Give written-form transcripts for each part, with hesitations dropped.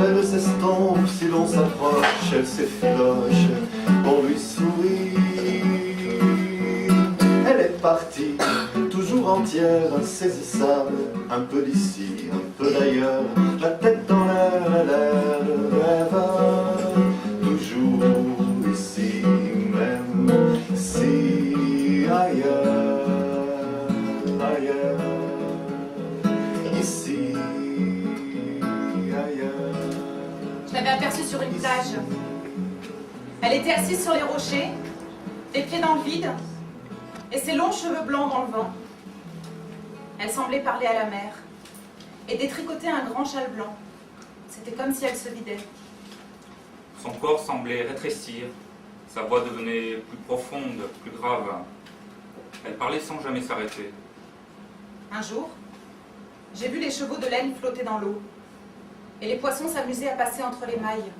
elle s'estompe si l'on s'approche, elle s'effiloche, on lui sourit. Elle est partie, toujours entière, insaisissable, un peu d'ici, un peu d'ailleurs, la tête dans l'air, elle va toujours ici même, si ailleurs, ailleurs, ici, ailleurs. Je l'avais aperçue sur une plage. Elle était assise sur les rochers, les pieds dans le vide, et ses longs cheveux blancs dans le vent. Elle semblait parler à la mer et détricoter un grand châle blanc. C'était comme si elle se vidait. Son corps semblait rétrécir, sa voix devenait plus profonde, plus grave. Elle parlait sans jamais s'arrêter. Un jour, j'ai vu les chevaux de laine flotter dans l'eau et les poissons s'amusaient à passer entre les mailles.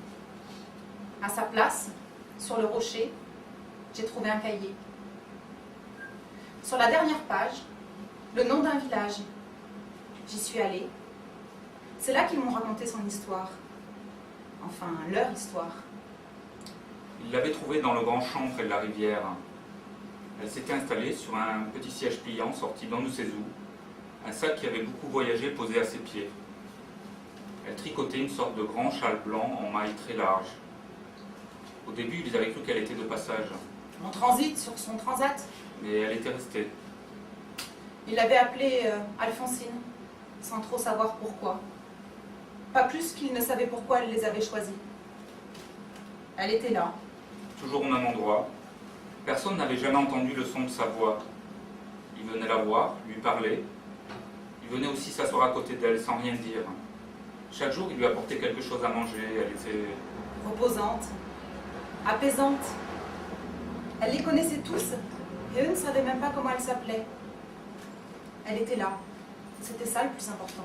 À sa place, sur le rocher, j'ai trouvé un cahier. Sur la dernière page, le nom d'un village. J'y suis allée. C'est là qu'ils m'ont raconté son histoire. Enfin, leur histoire. Il l'avait trouvée dans le grand champ près de la rivière. Elle s'était installée sur un petit siège pliant sorti d'on ne sait où, un sac qui avait beaucoup voyagé posé à ses pieds. Elle tricotait une sorte de grand châle blanc en mailles très larges. Au début, ils avaient cru qu'elle était de passage. On transite sur son transat. Mais elle était restée. Il l'avait appelée Alphonsine, sans trop savoir pourquoi. Pas plus qu'il ne savait pourquoi elle les avait choisis. Elle était là. Toujours au même endroit. Personne n'avait jamais entendu le son de sa voix. Il venait la voir, lui parler. Il venait aussi s'asseoir à côté d'elle sans rien dire. Chaque jour, il lui apportait quelque chose à manger. Elle était Reposante, apaisante. Elle les connaissait tous, et eux ne savaient même pas comment elle s'appelait. Elle était là. C'était ça le plus important.